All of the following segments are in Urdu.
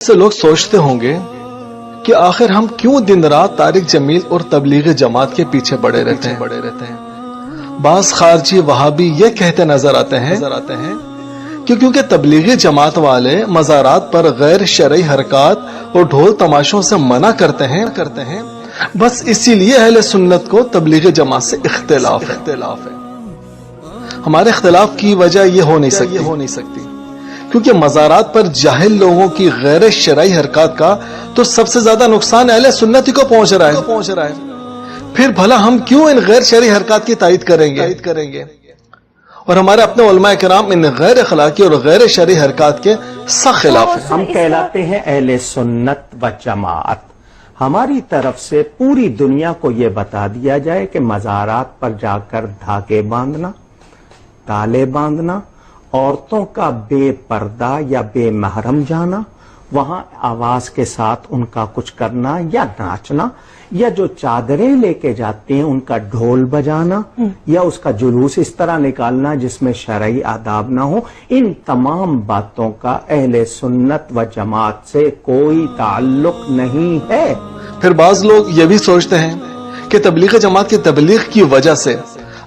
سے لوگ سوچتے ہوں گے کہ آخر ہم کیوں دن رات طارق جمیل اور تبلیغ جماعت کے پیچھے پڑے رہتے ہیں۔ بعض خارجی وہابی یہ کہتے نظر آتے ہیں کہ کیونکہ تبلیغی جماعت والے مزارات پر غیر شرعی حرکات اور ڈھول تماشوں سے منع کرتے ہیں، بس اسی لیے اہل سنت کو تبلیغی جماعت سے اختلاف ہے۔ ہمارے اختلاف کی وجہ یہ ہو نہیں سکتی کیونکہ مزارات پر جاہل لوگوں کی غیر شرعی حرکات کا تو سب سے زیادہ نقصان اہل سنتی کو پہنچ رہا ہے۔ پھر بھلا ہم کیوں ان غیر شرعی حرکات کی تائید کریں گے؟ اور ہمارے اپنے علماء کرام ان غیر اخلاقی اور غیر شرعی حرکات کے سخت خلاف ہیں۔ ہم کہلاتے ہیں اہل سنت و جماعت۔ ہماری طرف سے پوری دنیا کو یہ بتا دیا جائے کہ مزارات پر جا کر دھاگے باندھنا، تالے باندھنا، عورتوں کا بے پردہ یا بے محرم جانا، وہاں آواز کے ساتھ ان کا کچھ کرنا یا ناچنا، یا جو چادریں لے کے جاتے ہیں ان کا ڈھول بجانا، یا اس کا جلوس اس طرح نکالنا جس میں شرعی آداب نہ ہو، ان تمام باتوں کا اہل سنت و جماعت سے کوئی تعلق نہیں ہے۔ پھر بعض لوگ یہ بھی سوچتے ہیں کہ تبلیغ جماعت کی تبلیغ کی وجہ سے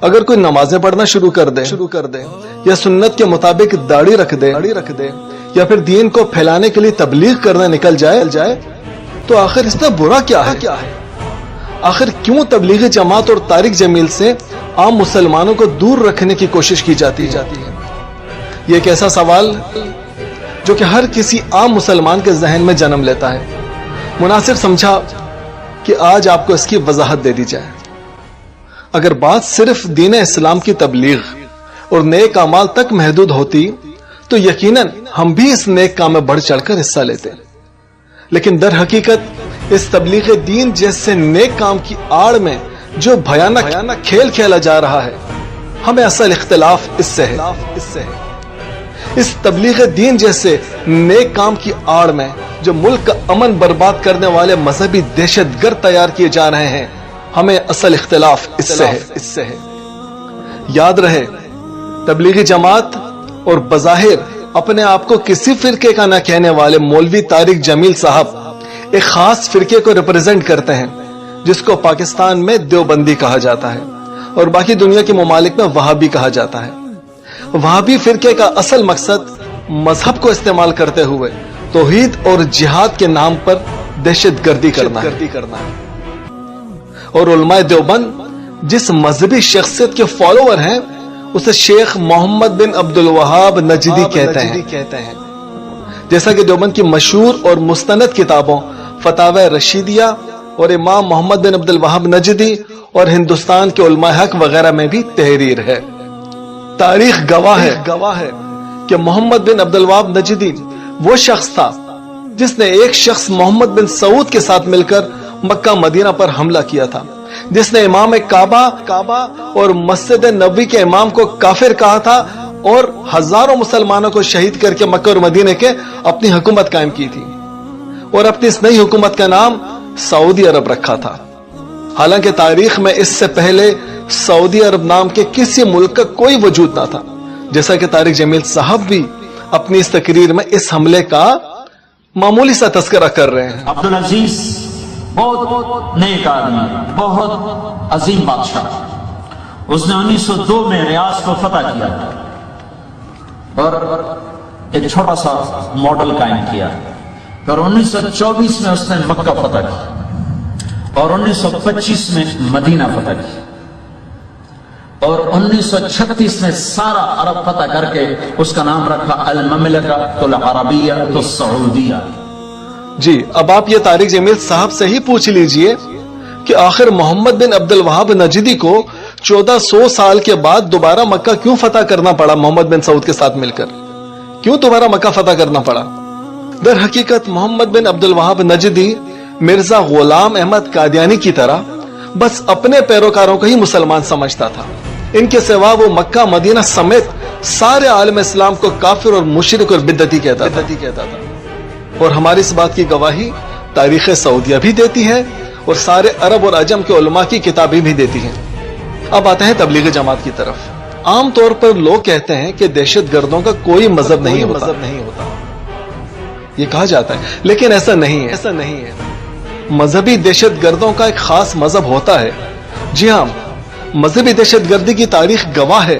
اگر کوئی نمازیں پڑھنا شروع کر دے یا سنت کے مطابق داڑھی رکھ دے یا پھر دین کو پھیلانے کے لیے تبلیغ کرنے نکل جائے تو آخر اس میں برا کیا ہے؟ آخر کیوں تبلیغ جماعت اور طارق جمیل سے عام مسلمانوں کو دور رکھنے کی کوشش کی جاتی ہے؟ یہ ایک ایسا سوال جو کہ ہر کسی عام مسلمان کے ذہن میں جنم لیتا ہے۔ مناسب سمجھا کہ آج آپ کو اس کی وضاحت دے دی جائے۔ اگر بات صرف دین اسلام کی تبلیغ اور نیک اعمال تک محدود ہوتی تو یقیناً ہم بھی اس نیک کام میں بڑھ چڑھ کر حصہ لیتے، لیکن در حقیقت اس تبلیغ دین جیسے نیک کام کی آڑ میں جو بھیانک کھیل کھیلا جا رہا ہے، ہمیں اصل اختلاف اس سے ہے۔ اس تبلیغ دین جیسے نیک کام کی آڑ میں جو ملک کا امن برباد کرنے والے مذہبی دہشت گرد تیار کیے جا رہے ہیں، ہمیں اصل اختلاف اس سے ہے۔ یاد رہے، تبلیغی جماعت اور بظاہر اپنے آپ کو کسی فرقے کا نہ کہنے والے مولوی طارق جمیل صاحب ایک خاص فرقے کو ریپرزینٹ کرتے ہیں جس کو پاکستان میں دیوبندی کہا جاتا ہے اور باقی دنیا کے ممالک میں وہابی کہا جاتا ہے۔ وہابی فرقے کا اصل مقصد مذہب کو استعمال کرتے ہوئے توحید اور جہاد کے نام پر دہشت گردی کرنا ہے۔ اور علماء دیوبند جس مذہبی شخصیت کے فالوور ہیں اسے شیخ محمد بن عبد الوہاب نجدی کہتے ہیں، جیسا کہ دیوبند کی مشہور اور مستند کتابوں فتاوی رشیدیہ اور امام محمد بن عبد الوہاب نجدی اور ہندوستان کے علماء حق وغیرہ میں بھی تحریر ہے۔ تاریخ گواہ ہے کہ محمد بن عبد الوہاب نجدی وہ شخص تھا جس نے ایک شخص محمد بن سعود کے ساتھ مل کر مکہ مدینہ پر حملہ کیا تھا، جس نے امام کعبہ اور مسجد نبوی کے امام کو کافر کہا تھا اور ہزاروں مسلمانوں کو شہید کر کے مکہ اور مدینہ کے اپنی حکومت قائم کی تھی اور اپنی اس نئی حکومت کا نام سعودی عرب رکھا تھا، حالانکہ تاریخ میں اس سے پہلے سعودی عرب نام کے کسی ملک کا کوئی وجود نہ تھا، جیسا کہ طارق جمیل صاحب بھی اپنی اس تقریر میں اس حملے کا معمولی سا تذکرہ کر رہے ہیں۔ عبدالعزیز بہت نیک آدمی، بہت عظیم بادشاہ، اس نے 1902 میں ریاض کو فتح کیا اور ایک چھوٹا سا ماڈل قائم کیا، اور 1924 میں اس نے مکہ فتح کی اور 1925 میں مدینہ فتح کی اور 1936 میں سارا عرب فتح کر کے اس کا نام رکھا المملکۃ العربیہ السعودیہ۔ جی اب آپ یہ طارق جمیل صاحب سے ہی پوچھ لیجئے کہ آخر محمد بن عبد الوہاب نجدی کو 1400 سال کے بعد دوبارہ مکہ کیوں فتح کرنا پڑا؟ محمد بن سعود کے ساتھ مل کر کیوں دوبارہ مکہ فتح کرنا پڑا؟ در حقیقت محمد بن عبد الوہاب نجدی مرزا غلام احمد قادیانی کی طرح بس اپنے پیروکاروں کو ہی مسلمان سمجھتا تھا، ان کے سوا وہ مکہ مدینہ سمیت سارے عالم اسلام کو کافر اور مشرک اور بدعتی کہتا تھا، اور ہماری اس بات کی گواہی تاریخ سعودیہ بھی دیتی ہے اور سارے عرب اور عجم کے علماء کی کتابیں بھی دیتی ہیں۔ اب آتے ہیں تبلیغ جماعت کی طرف۔ عام طور پر لوگ کہتے ہیں کہ دہشت گردوں کا کوئی مذہب نہیں ہوتا، یہ کہا جاتا ہے، لیکن ایسا نہیں ہے، ایسا نہیں ہے۔ مذہبی دہشت گردوں کا ایک خاص مذہب ہوتا ہے۔ جی ہاں، مذہبی دہشت گردی کی تاریخ گواہ ہے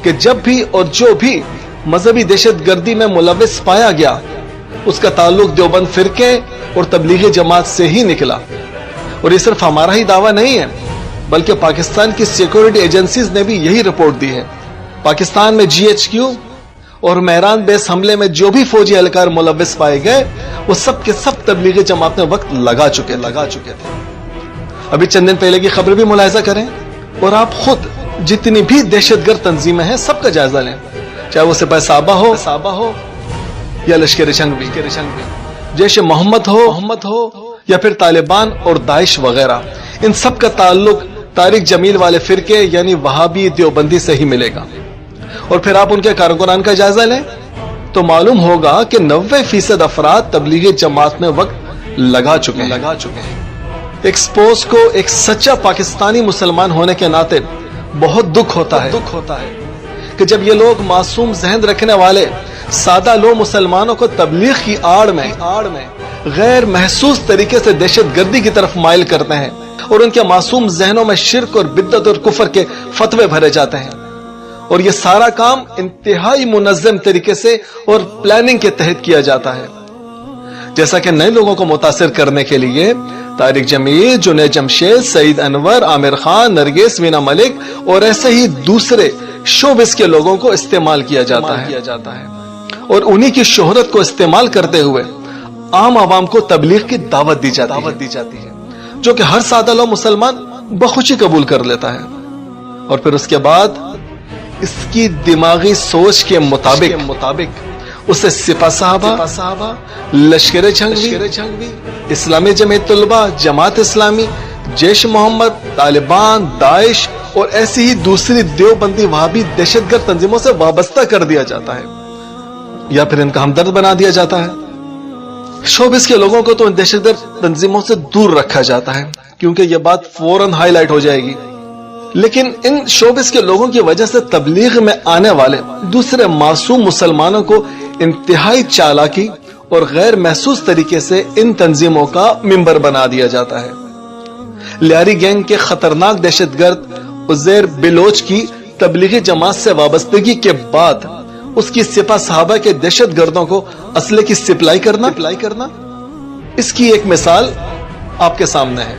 کہ جب بھی اور جو بھی مذہبی دہشت گردی میں ملوث پایا گیا، اس کا تعلق دیوبند فرقے اور تبلیغی جماعت سے ہی نکلا۔ اور یہ صرف ہمارا ہی دعویٰ نہیں ہے، بلکہ پاکستان کی سیکورٹی ایجنسیز نے بھی یہی رپورٹ دی ہے۔ پاکستان میں GHQ اور مہران بیس حملے میں جو بھی فوجی اہلکار ملوث پائے گئے، وہ سب کے سب تبلیغی جماعت میں وقت لگا چکے تھے۔ ابھی چند دن پہلے کی خبر بھی ملاحظہ کریں اور آپ خود جتنی بھی دہشت گرد تنظیمیں ہیں سب کا جائزہ لیں، چاہے وہ سپاہ صحابہ ہو یا لشکر جنگی، جیش محمد ہو یا پھر طالبان اور داعش وغیرہ، ان سب کا تعلق طارق جمیل والے فرقے یعنی وہابی دیوبندی سے ہی ملے گا۔ اور پھر آپ ان کے کارکنان کا جائزہ لیں تو معلوم ہوگا کہ 90% افراد تبلیغی جماعت میں وقت لگا چکے ہیں۔ ایکسپوز کو ایک سچا پاکستانی مسلمان ہونے کے ناطے بہت دکھ ہوتا ہے کہ جب یہ لوگ معصوم ذہن رکھنے والے سادہ لو مسلمانوں کو تبلیغ کی آڑ میں غیر محسوس طریقے سے دہشت گردی کی طرف مائل کرتے ہیں اور ان کے معصوم ذہنوں میں شرک اور بدعت اور کفر کے فتوے بھرے جاتے ہیں، اور یہ سارا کام انتہائی منظم طریقے سے اور پلاننگ کے تحت کیا جاتا ہے۔ جیسا کہ نئے لوگوں کو متاثر کرنے کے لیے طارق جمیل، جنید جمشید، سعید انور، عامر خان، نرگس، وینا ملک اور ایسے ہی دوسرے شوبز کے لوگوں کو استعمال کیا جاتا ہے اور انہی کی شہرت کو استعمال کرتے ہوئے عام عوام کو تبلیغ کی دعوت دی جاتی ہے، جو کہ ہر سادہ لو مسلمان بخوشی قبول کر لیتا ہے، اور پھر اس کے بعد اس کی دماغی سوچ کے مطابق اسے سپاہ صحابہ، لشکر جنگی، اسلامی جمعیت طلبہ، جماعت اسلامی، جیش محمد، طالبان، داعش اور ایسی ہی دوسری دیوبندی وہابی دہشت گرد تنظیموں سے وابستہ کر دیا جاتا ہے یا پھر ان کا ہمدرد بنا دیا جاتا ہے۔ شوبز کے لوگوں کو تو ان دہشت گرد تنظیموں سے دور رکھا جاتا ہے کیونکہ یہ بات فوراً ہائی لائٹ ہو جائے گی، لیکن ان شوبز کے لوگوں کی وجہ سے تبلیغ میں آنے والے دوسرے معصوم مسلمانوں کو انتہائی چالاکی اور غیر محسوس طریقے سے ان تنظیموں کا ممبر بنا دیا جاتا ہے۔ لیاری گینگ کے خطرناک دہشت گرد عزیر بلوچ کی تبلیغی جماعت سے وابستگی کے بعد اس کی سپاہ صحابہ کے دہشت گردوں کو اسلحے کی سپلائی کرنا، اس کی ایک مثال آپ کے سامنے ہے۔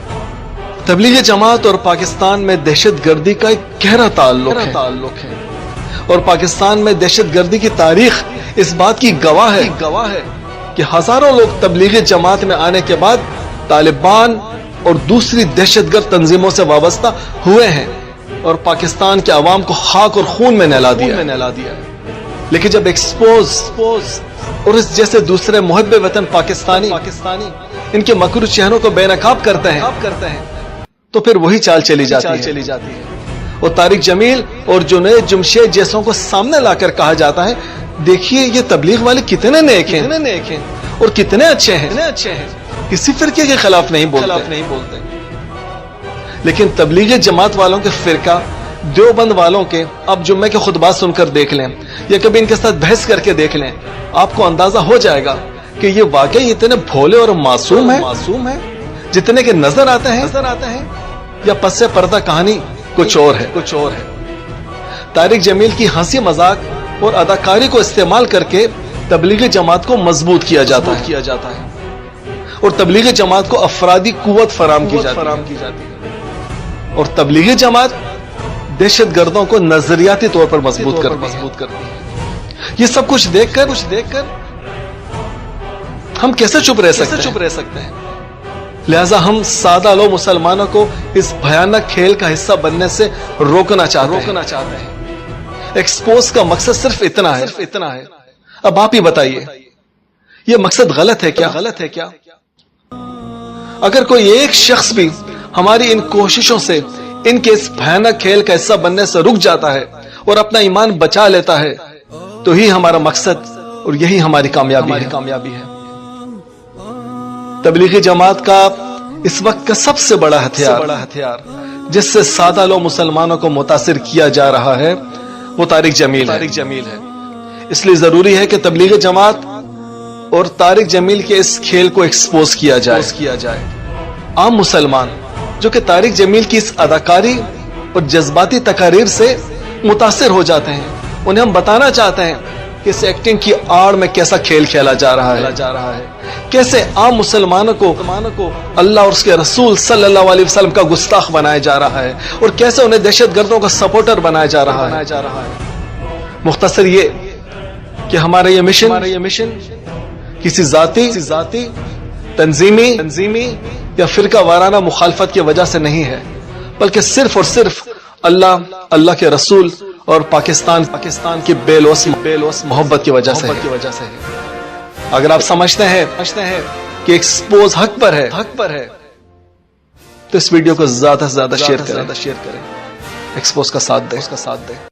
تبلیغی جماعت اور پاکستان میں دہشت گردی کا ایک گہرا تعلق ہے اور پاکستان میں دہشت گردی کی تاریخ اس بات کی گواہ ہے کہ ہزاروں لوگ تبلیغی جماعت میں آنے کے بعد طالبان اور دوسری دہشت گرد تنظیموں سے وابستہ ہوئے ہیں اور پاکستان کے عوام کو خاک اور خون میں نہلا دیا۔ لیکن جب ایکسپوز اور اس جیسے دوسرے محب وطن پاکستانی ان کے مکروہ چہروں کو بے نقاب کرتے ہیں تو پھر وہی چال چلی جاتی ہے اور طارق جمیل اور جنید جمشید جیسوں کو سامنے لا کر کہا جاتا ہے، دیکھیے یہ تبلیغ والے کتنے نیک ہیں اور کتنے اچھے ہیں، کسی فرقے کے خلاف نہیں بولتے۔ لیکن تبلیغی جماعت والوں کے فرقہ دیوبند والوں کے اب جمعے کے خطبات سن کر دیکھ لیں یا کبھی ان کے ساتھ بحث کر کے دیکھ لیں، آپ کو اندازہ ہو جائے گا کہ یہ واقعی اتنے بھولے اور معصوم ہیں جتنے کے نظر آتے ہیں یا پس پردہ کہانی کچھ اور ہے۔ طارق جمیل کی ہنسی مذاق اور اداکاری کو استعمال کر کے تبلیغی جماعت کو مضبوط کیا جاتا ہے اور تبلیغی جماعت کو افرادی قوت فراہم کی جاتی ہے اور تبلیغی جماعت دہشت گردوں کو نظریاتی طور پر مضبوط کرتی ہے۔ یہ سب کچھ دیکھ کر ہم کیسے چپ رہ سکتے ہیں؟ لہذا ہم سادہ لو مسلمانوں کو اس بھیانک کھیل کا حصہ بننے سے روکنا چاہتے ہیں۔ ایکسپوز کا مقصد صرف اتنا ہے۔ اب آپ ہی بتائیے، یہ مقصد غلط ہے کیا؟ اگر کوئی ایک شخص بھی ہماری ان کوششوں سے ان کے اس بھیانک کھیل کا حصہ بننے سے رک جاتا ہے اور اپنا ایمان بچا لیتا ہے تو ہی ہمارا مقصد اور یہی ہماری کامیابی ہے۔ تبلیغی جماعت کا اس وقت کا سب سے بڑا ہتھیار جس سے سادہ لو مسلمانوں کو متاثر کیا جا رہا ہے وہ طارق جمیل ہے۔ اس لیے ضروری ہے کہ تبلیغی جماعت اور طارق جمیل کے اس کھیل کو ایکسپوز کیا جائے. عام مسلمان جو کہ طارق جمیل کی اس اداکاری اور جذباتی تقاریر سے متاثر ہو جاتے ہیں، انہیں ہم بتانا چاہتے ہیں کہ اس ایکٹنگ کی آڑ میں کیسا کھیل کھیلا جا رہا ہے، کیسے عام مسلمانوں کو اللہ اور اس کے رسول صلی اللہ علیہ وسلم کا گستاخ بنایا جا رہا ہے، اور کیسے انہیں دہشت گردوں کا سپورٹر بنایا جا رہا ہے. مختصر یہ کہ ہمارا یہ مشن کسی ذاتی تنظیمی یا فرقہ وارانہ مخالفت کی وجہ سے نہیں ہے، بلکہ صرف اور صرف اللہ کے رسول اور پاکستان کی بے لوث محبت کی وجہ سے ہے. اگر آپ سمجھتے ہیں کہ ایکسپوز حق پر ہے تو اس ویڈیو کو زیادہ سے زیادہ شیئر کریں، ایکسپوز کا ساتھ دیں.